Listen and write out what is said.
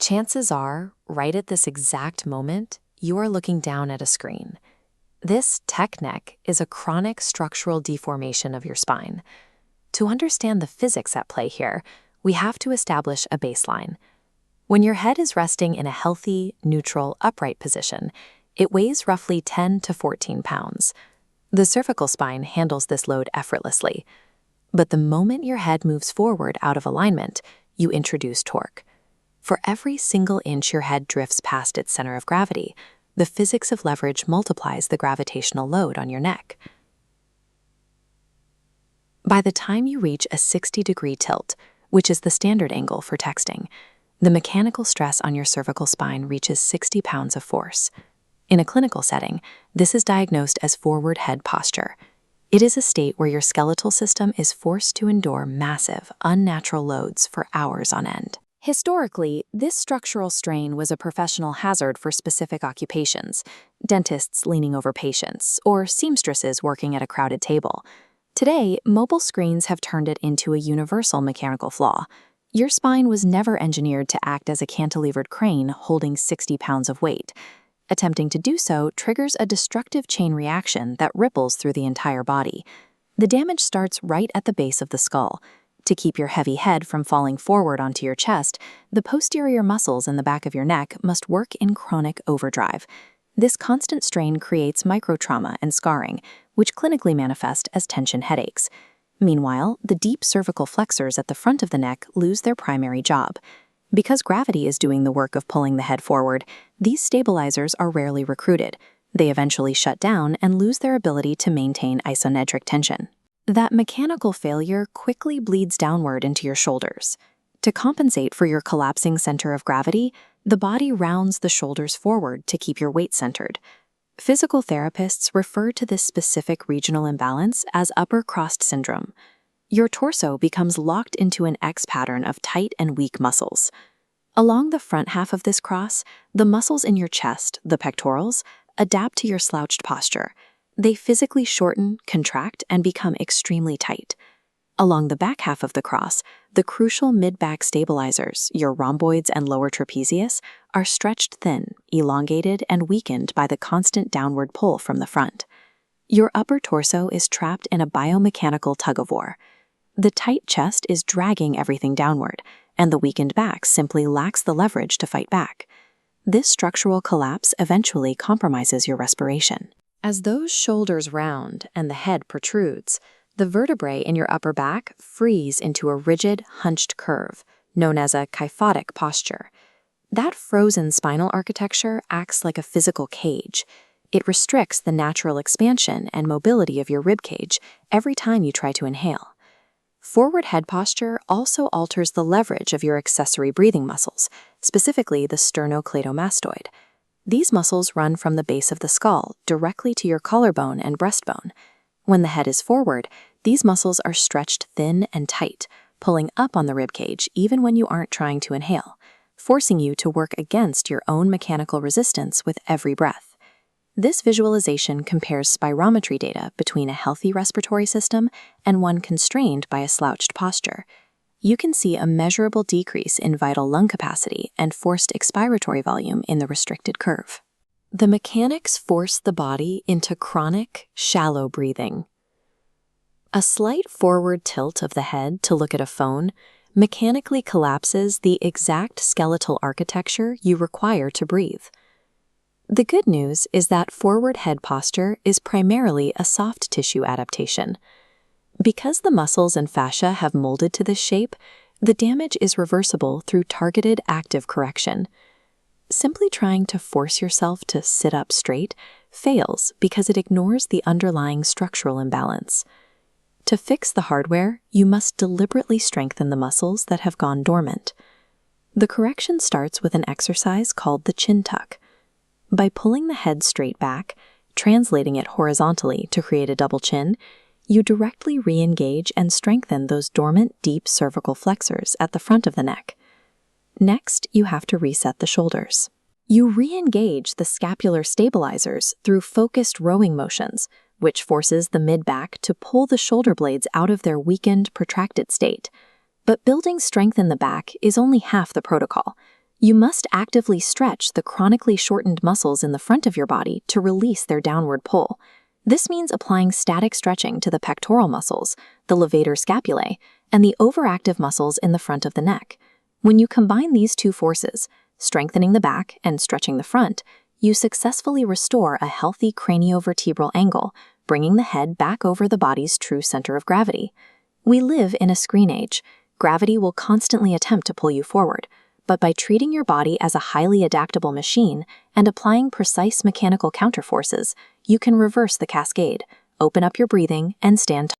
Chances are, right at this exact moment, you are looking down at a screen. This tech neck is a chronic structural deformation of your spine. To understand the physics at play here, we have to establish a baseline. When your head is resting in a healthy, neutral, upright position, it weighs roughly 10 to 14 pounds. The cervical spine handles this load effortlessly. But the moment your head moves forward out of alignment, you introduce torque. For every single inch your head drifts past its center of gravity, the physics of leverage multiplies the gravitational load on your neck. By the time you reach a 60-degree tilt, which is the standard angle for texting, the mechanical stress on your cervical spine reaches 60 pounds of force. In a clinical setting, this is diagnosed as forward head posture. It is a state where your skeletal system is forced to endure massive, unnatural loads for hours on end. Historically, this structural strain was a professional hazard for specific occupations, dentists leaning over patients, or seamstresses working at a crowded table. Today, mobile screens have turned it into a universal mechanical flaw. Your spine was never engineered to act as a cantilevered crane holding 60 pounds of weight. Attempting to do so triggers a destructive chain reaction that ripples through the entire body. The damage starts right at the base of the skull. To keep your heavy head from falling forward onto your chest, the posterior muscles in the back of your neck must work in chronic overdrive. This constant strain creates microtrauma and scarring, which clinically manifest as tension headaches. Meanwhile, the deep cervical flexors at the front of the neck lose their primary job. Because gravity is doing the work of pulling the head forward, these stabilizers are rarely recruited. They eventually shut down and lose their ability to maintain isometric tension. That mechanical failure quickly bleeds downward into your shoulders. To compensate for your collapsing center of gravity, the body rounds the shoulders forward to keep your weight centered. Physical therapists refer to this specific regional imbalance as upper crossed syndrome. Your torso becomes locked into an X pattern of tight and weak muscles. Along the front half of this cross, the muscles in your chest, the pectorals, adapt to your slouched posture. They physically shorten, contract, and become extremely tight. Along the back half of the cross, the crucial mid-back stabilizers, your rhomboids and lower trapezius, are stretched thin, elongated, and weakened by the constant downward pull from the front. Your upper torso is trapped in a biomechanical tug-of-war. The tight chest is dragging everything downward, and the weakened back simply lacks the leverage to fight back. This structural collapse eventually compromises your respiration. As those shoulders round and the head protrudes, the vertebrae in your upper back freeze into a rigid, hunched curve, known as a kyphotic posture. That frozen spinal architecture acts like a physical cage. It restricts the natural expansion and mobility of your ribcage every time you try to inhale. Forward head posture also alters the leverage of your accessory breathing muscles, specifically the sternocleidomastoid. These muscles run from the base of the skull directly to your collarbone and breastbone. When the head is forward, these muscles are stretched thin and tight, pulling up on the ribcage even when you aren't trying to inhale, forcing you to work against your own mechanical resistance with every breath. This visualization compares spirometry data between a healthy respiratory system and one constrained by a slouched posture. You can see a measurable decrease in vital lung capacity and forced expiratory volume in the restricted curve. The mechanics force the body into chronic, shallow breathing. A slight forward tilt of the head to look at a phone mechanically collapses the exact skeletal architecture you require to breathe. The good news is that forward head posture is primarily a soft tissue adaptation. Because the muscles and fascia have molded to this shape, the damage is reversible through targeted active correction. Simply trying to force yourself to sit up straight fails because it ignores the underlying structural imbalance. To fix the hardware, you must deliberately strengthen the muscles that have gone dormant. The correction starts with an exercise called the chin tuck. By pulling the head straight back, translating it horizontally to create a double chin, you directly re-engage and strengthen those dormant deep cervical flexors at the front of the neck. Next, you have to reset the shoulders. You re-engage the scapular stabilizers through focused rowing motions, which forces the mid-back to pull the shoulder blades out of their weakened, protracted state. But building strength in the back is only half the protocol. You must actively stretch the chronically shortened muscles in the front of your body to release their downward pull. This means applying static stretching to the pectoral muscles, the levator scapulae, and the overactive muscles in the front of the neck. When you combine these two forces, strengthening the back and stretching the front, you successfully restore a healthy craniovertebral angle, bringing the head back over the body's true center of gravity. We live in a screen age. Gravity will constantly attempt to pull you forward, but by treating your body as a highly adaptable machine and applying precise mechanical counterforces, you can reverse the cascade, open up your breathing, and stand tall.